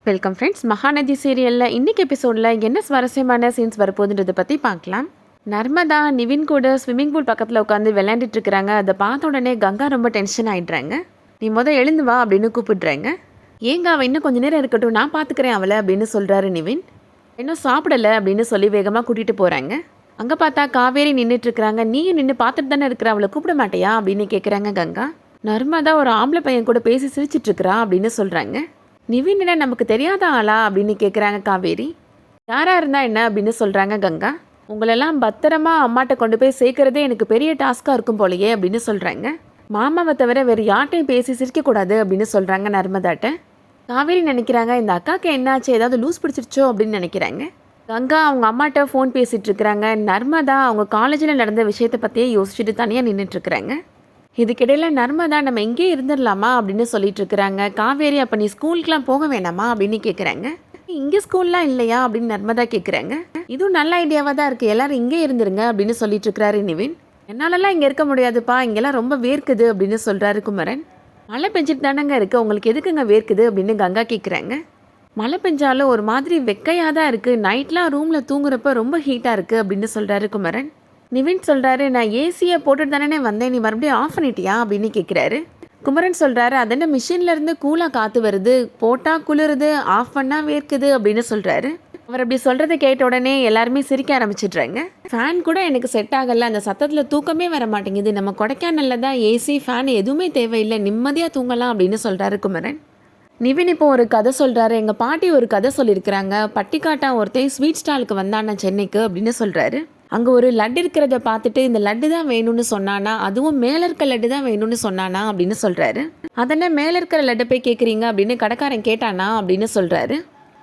Welcome friends. Mahanadi சீரியலில் இன்றைக்கி எபிசோடில் என்ன சுவாரஸ்யமான சீன்ஸ் வரப்போகுதுன்றதை பற்றி பார்க்கலாம். நர்மதா நிவின் கூட ஸ்விம்மிங் பூல் பக்கத்தில் உட்காந்து விளையாண்டுட்டு இருக்கிறாங்க. அதை பார்த்த உடனே கங்கா ரொம்ப டென்ஷன் ஆகிடுறாங்க. நீ எழுந்து வா அப்படின்னு கூப்பிடுறாங்க. ஏங்க அவள் இன்னும் கொஞ்சம் நேரம் இருக்கட்டும், நான் பார்த்துக்கிறேன் அவளை அப்படின்னு சொல்கிறாரு நிவின். இன்னும் சாப்பிடலை அப்படின்னு சொல்லி வேகமாக கூட்டிகிட்டு போகிறாங்க. அங்கே பார்த்தா காவேரி நின்றுட்டுருக்குறாங்க. நீயும் நின்று பார்த்துட்டு தானே இருக்கிற, அவளை கூப்பிட மாட்டியா அப்படின்னு கேட்குறாங்க கங்கா. நர்மதா ஒரு ஆம்பளை பையன் கூட பேசி சிரிச்சிட்ருக்கிறா அப்படின்னு சொல்கிறாங்க. நிவின் நமக்கு தெரியாத ஆளா அப்படின்னு கேட்குறாங்க காவேரி. யாராக இருந்தால் என்ன அப்படின்னு சொல்கிறாங்க கங்கா. உங்களெல்லாம் பத்திரமா அம்மாட்ட கொண்டு போய் சேர்க்கறதே எனக்கு பெரிய டாஸ்காக இருக்கும் போலையே அப்படின்னு சொல்கிறாங்க. மாமாவை தவிர வேறு யார்ட்டையும் பேசி சிரிக்கக்கூடாது அப்படின்னு சொல்கிறாங்க நர்மதாட்ட. காவேரி நினைக்கிறாங்க இந்த அக்காவுக்கு என்னாச்சு, ஏதாவது லூஸ் பிடிச்சிருச்சோ அப்படின்னு நினைக்கிறாங்க. கங்கா அவங்க அம்மாட்ட ஃபோன் பேசிகிட்டு இருக்கிறாங்க. நர்மதா அவங்க காலேஜில் நடந்த விஷயத்தை பற்றியே யோசிச்சுட்டு தனியாக நின்றுட்டுருக்குறாங்க. இதுக்கிடையில் நர்மதா நம்ம இங்கேயே இருந்துடலாமா அப்படின்னு சொல்லிட்டு இருக்கிறாங்க. காவேரி அப்போ நீ ஸ்கூலுக்குலாம் போக வேணாமா அப்படின்னு கேட்குறாங்க. இங்கே ஸ்கூல்லாம் இல்லையா அப்படின்னு நர்மதா கேட்குறாங்க. இதுவும் நல்ல ஐடியாவாக தான் இருக்குது, எல்லோரும் இங்கே இருந்துருங்க அப்படின்னு சொல்லிட்டு இருக்கிறாரு நிவின். என்னாலலாம் இங்கே இருக்க முடியாதுப்பா, இங்கெல்லாம் ரொம்ப வேர்க்குது அப்படின்னு சொல்கிறாரு குமரன். மழை பெஞ்சிட்டு தானங்க இருக்குது, உங்களுக்கு எதுக்குங்க வேர்க்குது அப்படின்னு கங்கா கேட்குறாங்க. மழை பெஞ்சாலும் ஒரு மாதிரி வெக்கையாக தான் இருக்குது, நைட்லாம் ரூமில் தூங்குறப்ப ரொம்ப ஹீட்டாக இருக்குது அப்படின்னு சொல்கிறாரு குமரன். நிவின் சொல்கிறாரு, நான் ஏசியை போட்டுட்டு தானே வந்தேன், நீ மறுபடியும் ஆஃப் பண்ணிட்டியா அப்படின்னு கேட்குறாரு. குமரன் சொல்கிறாரு, அதென்ன மிஷின்லேருந்து கூலாக காற்று வருது, போட்டால் குளிருது, ஆஃப் பண்ணால் வேர்க்குது அப்படின்னு சொல்கிறாரு. அவர் அப்படி சொல்கிறத கேட்ட உடனே எல்லாருமே சிரிக்க ஆரம்பிச்சிடுறாங்க. ஃபேன் கூட எனக்கு செட் ஆகலை, அந்த சத்தத்தில் தூக்கமே வர மாட்டேங்குது, நம்ம கொடைக்கானலில் தான் ஏசி ஃபேன் எதுவுமே தேவையில்லை, நிம்மதியாக தூங்கலாம் அப்படின்னு சொல்கிறாரு குமரன். நிவின் இப்போ ஒரு கதை சொல்கிறாரு. எங்கள் பாட்டி ஒரு கதை சொல்லியிருக்கிறாங்க. பட்டிக்காட்டா ஒருத்தன் ஸ்வீட் ஸ்டாலுக்கு வந்தானா சென்னைக்கு அப்படின்னு சொல்கிறாரு. அங்கே ஒரு லட்டு இருக்கிறத பார்த்துட்டு இந்த லட்டு தான் வேணும்னு சொன்னானா, அதுவும் மேலே இருக்க லட்டு தான் வேணும்னு சொன்னானா அப்படின்னு சொல்கிறாரு. அதென்ன மேலே இருக்கிற லட்டை போய் கேட்குறீங்க அப்படின்னு கடைக்காரன் கேட்டானா அப்படின்னு சொல்கிறாரு.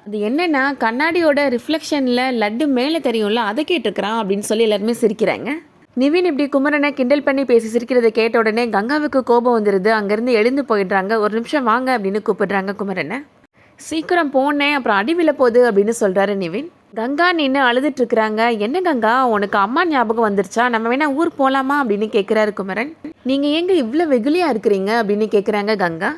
அது என்னென்னா கண்ணாடியோட ரிஃப்ளெக்ஷனில் லட்டு மேலே தெரியும்ல, அதை கேட்டிருக்கிறான் அப்படின்னு சொல்லி எல்லாருமே சிரிக்கிறாங்க. நிவின் இப்படி குமரனை கிண்டல் பண்ணி பேசி சிரிக்கிறத கேட்ட உடனே கங்காவுக்கு கோபம் வந்துடுது. அங்கேருந்து எழுந்து போயிடுறாங்க. ஒரு நிமிஷம் வாங்க அப்படின்னு கூப்பிடுறாங்க குமரனை. சீக்கிரம் போனேன், அப்புறம் அடி விழ போகுது அப்படின்னு சொல்கிறாரு நிவின். கங்கா நின்று அழுதுட்டுருக்குறாங்க. என்ன கங்கா, உனக்கு அம்மா ஞாபகம் வந்துருச்சா, நம்ம வேணா ஊர் போகலாமா அப்படின்னு கேட்குறாரு குமரன். நீங்கள் ஏங்க இவ்வளோ வெகுலியாக இருக்கிறீங்க அப்படின்னு கேட்குறாங்க கங்கா.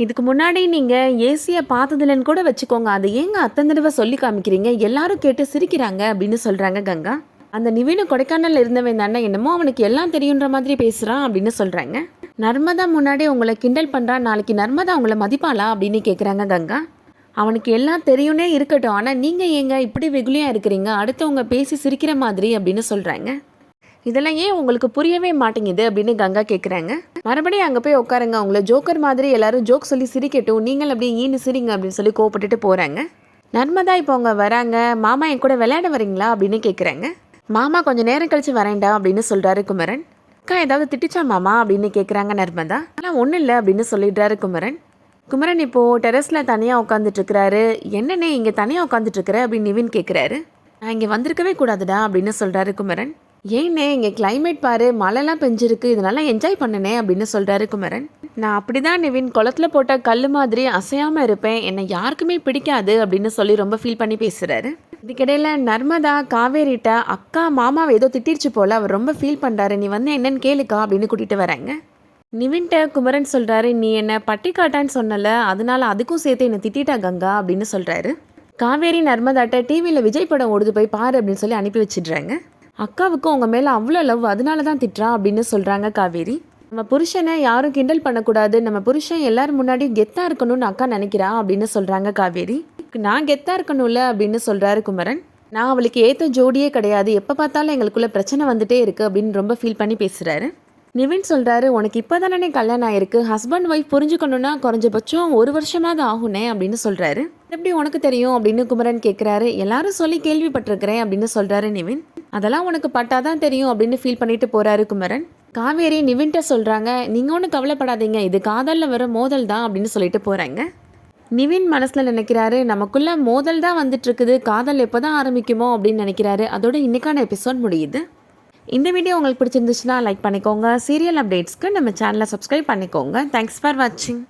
இதுக்கு முன்னாடி நீங்கள் ஏசியை பார்த்ததில்லன்னு கூட வச்சுக்கோங்க, அதை ஏங்க அத்தனை தடவை சொல்லி காமிக்கிறீங்க, எல்லாரும் கேட்டு சிரிக்கிறாங்க அப்படின்னு சொல்கிறாங்க கங்கா. அந்த நிவினு கொடைக்கானலில் இருந்தவன் தானே, என்னமோ அவனுக்கு எல்லாம் தெரியுன்ற மாதிரி பேசுகிறான் அப்படின்னு சொல்கிறாங்க. நர்மதா முன்னாடி உங்களை கிண்டல் பண்ணுறான், நாளைக்கு நர்மதா உங்களை மதிப்பாளா அப்படின்னு கேட்குறாங்க கங்கா. அவனுக்கு எல்லாம் தெரியும்னே இருக்கட்டும், ஆனால் நீங்கள் ஏங்க இப்படி வெகுலியாக இருக்கிறீங்க, அடுத்தவங்க பேசி சிரிக்கிற மாதிரி அப்படின்னு சொல்கிறாங்க. இதெல்லாம் ஏன் உங்களுக்கு புரியவே மாட்டேங்குது அப்படின்னு கங்கா கேட்குறாங்க. மறுபடியும் அங்கே போய் உட்காருங்க, உங்களை ஜோக்கர் மாதிரி எல்லாரும் ஜோக் சொல்லி சிரிக்கட்டும், நீங்கள் அப்படியே ஈன்னு சிரிங்க அப்படின்னு சொல்லி கோவப்பட்டுட்டு போகிறாங்க. நர்மதா இப்போ அவங்க வராங்க. மாமா என் கூட விளையாட வரீங்களா அப்படின்னு கேட்குறாங்க. மாமா கொஞ்சம் நேரம் கழிச்சு வரேன்டா அப்படின்னு சொல்கிறாரு குமரன். அக்கா ஏதாவது திட்டிச்சா மாமா அப்படின்னு கேட்குறாங்க நர்மதா. ஆனால் ஒன்றும் இல்லை அப்படின்னு சொல்லிடுறாரு குமரன். குமரன் இப்போது டெரஸில் தனியாக உட்காந்துட்ருக்கிறாரு. என்னண்ணே இங்கே தனியாக உட்காந்துட்ருக்குற அப்படின்னு நிவின் கேட்குறாரு. நான் இங்கே வந்திருக்கவே கூடாதுடா அப்படின்னு சொல்கிறாரு குமரன். ஏன்னே இங்கே கிளைமேட் பாரு, மழைலாம் பெஞ்சிருக்கு, இதனால என்ஜாய் பண்ணனே அப்படின்னு சொல்கிறாரு குமரன். நான் அப்படி தான் நிவின், குளத்தில் போட்ட கல் மாதிரி அசையாமல் இருப்பேன், என்னை யாருக்குமே பிடிக்காது அப்படின்னு சொல்லி ரொம்ப ஃபீல் பண்ணி பேசுகிறாரு. இதுக்கிடையில் நர்மதா காவேரிட்ட அக்கா மாமாவை ஏதோ திட்டிருச்சு போல், அவர் ரொம்ப ஃபீல் பண்ணுறாரு, நீ வந்து என்னன்னு கேளுக்கா அப்படின்னு கூட்டிகிட்டு வராங்க. நிவின்ட்ட குமரன் சொல்கிறாரு, நீ என்னை பட்டிக்காட்டான்னு சொன்னல, அதனால அதுக்கும் சேர்த்து என்னை திட்டா கங்கா அப்படின்னு சொல்கிறாரு. காவேரி நர்மதாட்ட டிவியில் விஜய் படம் ஓடுது போய் பாரு அப்படின்னு சொல்லி அனுப்பி வச்சிடுறாங்க. அக்காவுக்கும் உங்கள் மேலே அவ்வளோ லவ், அதனால தான் திட்டுறா அப்படின்னு சொல்கிறாங்க காவேரி. நம்ம புருஷனை யாரும் கிண்டல் பண்ணக்கூடாது, நம்ம புருஷன் எல்லாரும் முன்னாடியும் கெத்தாக இருக்கணும்னு அக்கா நினைக்கிறா அப்படின்னு சொல்கிறாங்க காவேரி. நான் கெத்தாக இருக்கணும்ல அப்படின்னு சொல்கிறாரு குமரன். நான் அவளுக்கு ஏற்ற ஜோடியே கிடையாது, எப்போ பார்த்தாலும் எங்களுக்குள்ளே பிரச்சனை வந்துட்டே இருக்குது அப்படின்னு ரொம்ப ஃபீல் பண்ணி பேசுகிறாரு. நிவின் சொல்கிறாரு, உனக்கு இப்போ தானே கல்யாணம் ஆயிருக்கு, ஹஸ்பண்ட் ஒய்ஃப் புரிஞ்சுக்கணுன்னா குறைஞ்சபட்சம் 1 வருஷமாவது ஆகுனே அப்படின்னு சொல்கிறாரு. எப்படி உனக்கு தெரியும் அப்படின்னு குமரன் கேட்குறாரு. எல்லாரும் சொல்லி கேள்விப்பட்டிருக்கிறேன் அப்படின்னு சொல்கிறாரு நிவின். அதெல்லாம் உனக்கு பட்டாதான் தெரியும் அப்படின்னு ஃபீல் பண்ணிட்டு போகிறாரு குமரன். காவேரி நிவின்ட்ட சொல்கிறாங்க, நீங்கள் ஒன்றும் கவலைப்படாதீங்க, இது காதலில் வர மோதல் தான் அப்படின்னு சொல்லிட்டு போகிறாங்க. நிவின் மனசில் நினைக்கிறாரு, நமக்குள்ளே மோதல் தான் வந்துட்டுருக்குது, காதல் எப்போ தான் ஆரம்பிக்குமோ அப்படின்னு நினைக்கிறாரு. அதோட இன்றைக்கான எபிசோட் முடியுது. இந்த வீடியோ உங்களுக்கு பிடிச்சிருந்துச்சுன்னா லைக் பண்ணிக்கோங்க. சீரியல் அப்டேட்ஸ்க்கு நம்ம சேனலை சப்ஸ்கிரைப் பண்ணிக்கோங்க. தேங்க்ஸ் ஃபார் வாட்சிங்.